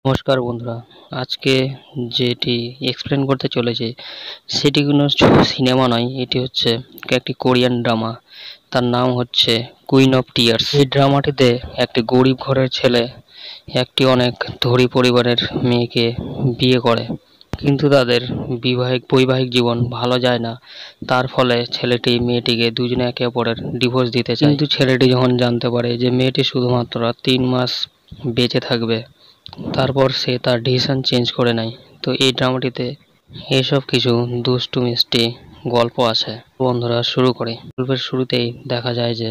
নমস্কার বন্ধুরা, আজকে যেটি এক্সপ্লেন করতে চলেছি সেটি কোনো সিনেমা নয়, এটি হচ্ছে একটি কোরিয়ান ড্রামা। তার নাম হচ্ছে কুইন অফ টিয়ার্স। এই ড্রামাটিতে একটি গরিব ঘরের ছেলে একটি অনেক ধনী পরিবারের মেয়েকে বিয়ে করে, কিন্তু তাদের বৈবাহিক জীবন ভালো যায় না। তার ফলে ছেলেটি মেয়েটিকে দুজনে একে অপরের ডিভোর্স দিতে চায়, কিন্তু ছেলেটি যখন জানতে পারে যে মেয়েটি শুধুমাত্র 3 মাস বেঁচে থাকবে, তারপর সে তার ডিসিশন চেঞ্জ করে নেয়। তো এই ড্রামাটিতে এসব কিছু দুষ্টু মিষ্টি গল্প আছে। বন্ধুরা, শুরু করি। গল্পের শুরুতেই দেখা যায় যে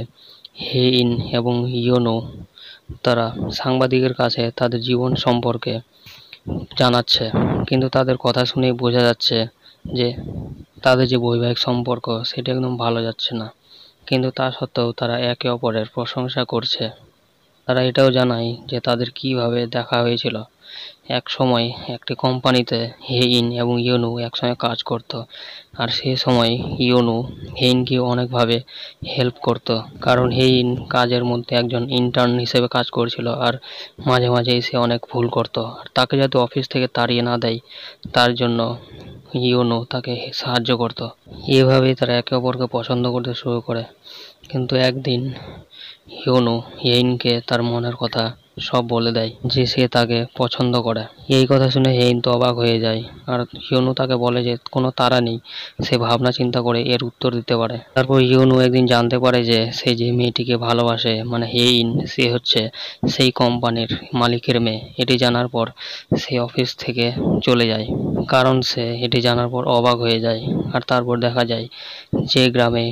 হে ইন এবং ইয়োনো তারা সাংবাদিকের কাছে তাদের জীবন সম্পর্কে জানাচ্ছে, কিন্তু তাদের কথা শুনেই বোঝা যাচ্ছে যে তাদের যে বৈবাহিক সম্পর্ক সেটা একদম ভালো যাচ্ছে না। কিন্তু তা সত্ত্বেও তারা একে অপরের প্রশংসা করছে। তারা এটাও জানায় যে তাদের কিভাবে দেখা হয়েছিল। এক সময় একটি কোম্পানিতে হেইন এবং ইয়োনু একসঙ্গে কাজ করত, আর সেই সময় ইয়োনু হেইনকে অনেকভাবে হেল্প করত, কারণ হেইন কাজের মধ্যে একজন ইন্টার্ন হিসেবে কাজ করছিল আর মাঝে মাঝেই সে অনেক ভুল করত, আর তাকে যাতে অফিস থেকে তাড়িয়ে না দেয় তার জন্য ইয়োনু তাকে সাহায্য করত। এভাবেই তারা একে অপরকে পছন্দ করতে শুরু করে। কিন্তু একদিন ইয়োনু হেইনকে তার মনের কথা সব বলে দেয় যে সে তাকে পছন্দ করে। এই কথা শুনে হেইন তো অবাক হয়ে যায়, আর ইয়োনু তাকে বলে যে কোনো তাড়া নেই, সে ভাবনা চিন্তা করে এর উত্তর দিতে পারে। তারপর ইয়োনু একদিন জানতে পারে যে সে যে মেয়েটিকে ভালোবাসে মানে হেইন, সে হচ্ছে সেই কোম্পানির মালিকের মেয়ে। এটি জানার পর সে অফিস থেকে চলে যায়, কারণ সে এটি জানার পর অবাক হয়ে যায়। আর তারপর দেখা যায় যে গ্রামে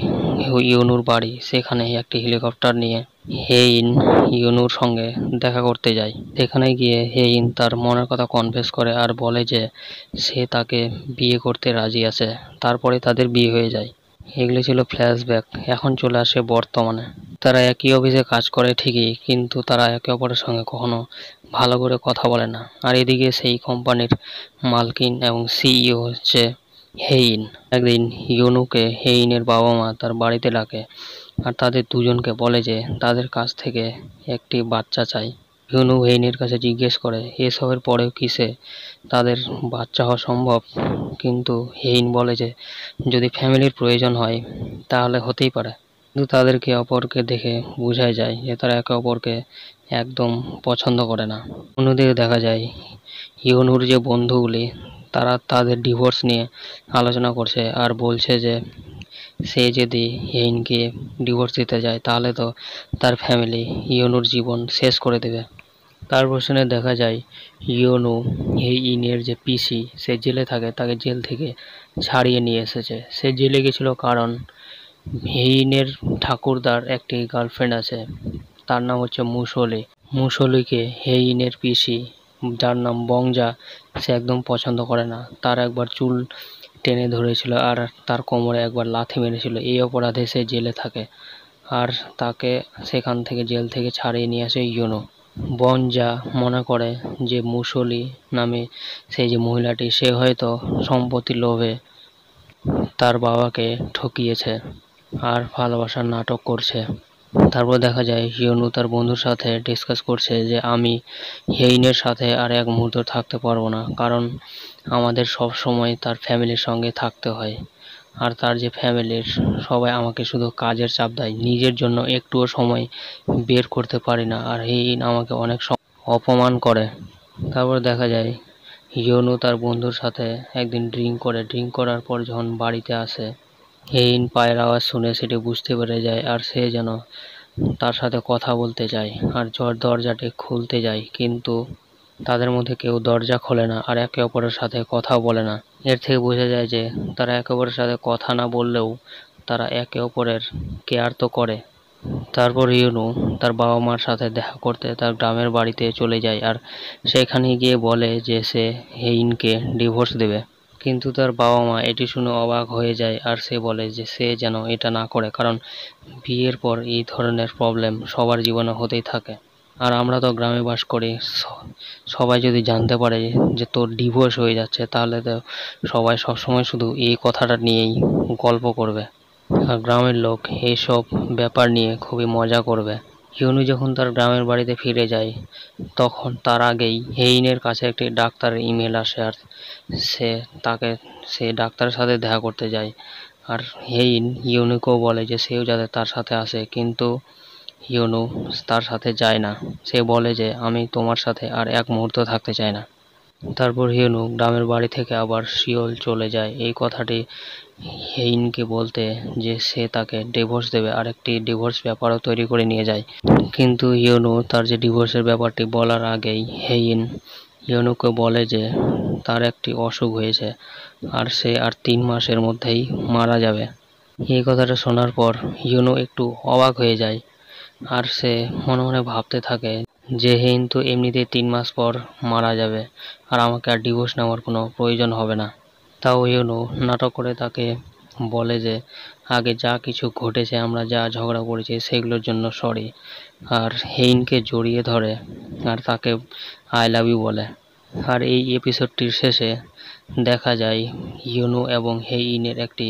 ইয়োনুর বাড়ি, সেখানে একটি হেলিকপ্টার নিয়ে হেইন ইয়োনুর সঙ্গে দেখা করতে যায়। সেখানে গিয়ে হেইন তার মনের কথা কনফেস করে আর বলে যে সে তাকে বিয়ে করতে রাজি আছে। তারপরে তাদের বিয়ে হয়ে যায়। এগুলি ছিল ফ্ল্যাশব্যাক। এখন চলে আসে বর্তমানে। তারা একই অফিসে কাজ করে ঠিকই, কিন্তু তারা একে অপরের সঙ্গে কখনো ভালো করে কথা বলে না। আর এদিকে সেই কোম্পানির মালকিন এবং সিইও হচ্ছে হেইন। একদিন ইয়োনুকে হেইনের বাবা মা তার বাড়িতে ডাকে, আর তাদের দুজনকে বলে যে তাদের কাছ থেকে একটি বাচ্চা চাই। ইয়োনু হেইনের কাছে জিজ্ঞেস করে এসবের পরেও কি সে তাদের বাচ্চা হওয়া সম্ভব, কিন্তু হেইন বলে যে যদি ফ্যামিলির প্রয়োজন হয় তাহলে হতেই পারে। কিন্তু তাদেরকে অপরকে দেখে বোঝাই যায় যে তারা একে অপরকে একদম পছন্দ করে না। অন্যদিকে দেখা যায় ইয়োনুর যে বন্ধুগুলি তারা তাদের ডিভোর্স নিয়ে আলোচনা করছে, আর বলছে যে সে যদি হেইনকে ডিভোর্স দিতে যায় তাহলে তো তার ফ্যামিলি ইয়োনুর জীবন শেষ করে দেবে। তারপর শুনে দেখা যায় ইয়োনু হেইনের যে পিসি সে জেলে থাকে, তাকে জেল থেকে ছাড়িয়ে নিয়ে এসেছে। সে জেলে গেছিল কারণ হেইনের ঠাকুরদার একটি গার্লফ্রেন্ড আছে, তার নাম হচ্ছে মুসলি। মুসলিকে হেইনের পিসি, যার নাম বংজা, সে একদম পছন্দ করে না। তার একবার চুল টেনে ধরেছিল আর তার কোমরে একবার লাথি মেরেছিল। এই অপরাধে সে জেলে থাকে, আর তাকে সেখান থেকে জেল থেকে ছাড়িয়ে নিয়ে আসে ইয়োনো। বনজা মনে করে যে মুসলি নামে সেই যে মহিলাটি, সে হয়তো সম্পত্তির লোভে তার বাবাকে ঠকিয়েছে আর ভালোবাসার নাটক করছে। তারপর দেখা যায় ইয়োনু তার বন্ধুর সাথে ডিসকাস করছে যে আমি হেইনের সাথে আর এক মুহূর্ত থাকতে পারবো না, কারণ আমাদের সব সময় তার ফ্যামিলির সঙ্গে থাকতে হয়, আর তার যে ফ্যামিলির সবাই আমাকে শুধু কাজের চাপ দেয়, নিজের জন্য একটুও সময় বের করতে পারি না, আর হেইন আমাকে অনেক অপমান করে। তারপর দেখা যায় ইয়োনু তার বন্ধুর সাথে একদিন ড্রিঙ্ক করার পর যখন বাড়িতে আসে, হেইন পায়ের আওয়াজ শুনে সেটি বুঝতে পেরে যায়, আর সে যেন তার সাথে কথা বলতে চায় আর দরজাটি খুলতে যায়, কিন্তু তাদের মধ্যে কেউ দরজা খোলে না আর একে অপরের সাথে কথাও বলে না। এর থেকে বোঝা যায় যে তারা একে অপরের সাথে কথা না বললেও তারা একে অপরের কেয়ার তো করে। তারপর ইয়োনু তার বাবা মার সাথে দেখা করতে তার গ্রামের বাড়িতে চলে যায়, আর সেখানে গিয়ে বলে যে সে হেইনকে ডিভোর্স দেবে। কিন্তু তার বাবা মা এটি শুনে অবাক হয়ে যায়, আর সে বলে যে সে যেন এটা না করে, কারণ বিয়ের পর এই ধরনের প্রবলেম সবার জীবনে হতেই থাকে। আর আমরা তো গ্রামে বাস করি, সবাই যদি জানতে পারে যে তোর ডিভোর্স হয়ে যাচ্ছে তাহলে তো সবাই সবসময় শুধু এই কথাটা নিয়েই গল্প করবে, আর গ্রামের লোক এইসব ব্যাপার নিয়ে খুবই মজা করবে। ইউনু যখন তার গ্রামের বাড়িতে ফিরে যায় তখন তার আগেই হেইনের কাছে একটি ডাক্তারের ইমেল আসে, আর সে তাকে সে ডাক্তারের সাথে দেখা করতে যায়। আর হেইন ইউনুকেও বলে যে সেও যাতে তার সাথে আসে, কিন্তু ইউনু তার সাথে যায় না। সে বলে যে আমি তোমার সাথে আর এক মুহূর্ত থাকতে চাই না। তারপর ইউনু গ্রামের বাড়ি থেকে আবার সিওল চলে যায় এই কথাটি হেইনকে বলতে, যে সে তাকে ডিভোর্স দেবে আর একটি ডিভোর্স পেপারও তৈরি করে নিয়ে যায়। কিন্তু ইউনু তার যে ডিভোর্সের ব্যাপারটি বলার আগেই হেইন ইউনুকে বলে যে তার একটি অসুখ হয়েছে আর সে আর 3 মাসের মধ্যেই মারা যাবে। এই কথাটা শোনার পর ইউনু একটু অবাক হয়ে যায়, আর সে মনে মনে ভাবতে থাকে যে হেইন তো এমনিতেই 3 মাস পর মারা যাবে, আর আমাকে আর ডিভোর্স নেওয়ার কোনো প্রয়োজন হবে না। তাও ইউনু নাটক করে তাকে বলে যে আগে যা কিছু ঘটেছে, আমরা যা ঝগড়া করেছি সেগুলোর জন্য সরি, আর হেইনকে জড়িয়ে ধরে আর তাকে আই লাভ ইউ বলে। আর এই এপিসোডটির শেষে দেখা যায় ইউনু এবং হেইনের একটি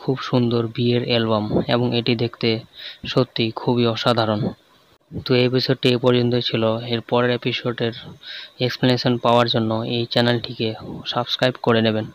খুব সুন্দর বিয়ের অ্যালবাম, এবং এটি দেখতে সত্যি খুবই অসাধারণ। তো এই এপিসোডটি এ পর্যন্তই ছিল। এর পরের এপিসোডের এক্সপ্লেনেশন পাওয়ার জন্য এই চ্যানেলটিকে সাবস্ক্রাইব করে নেবেন।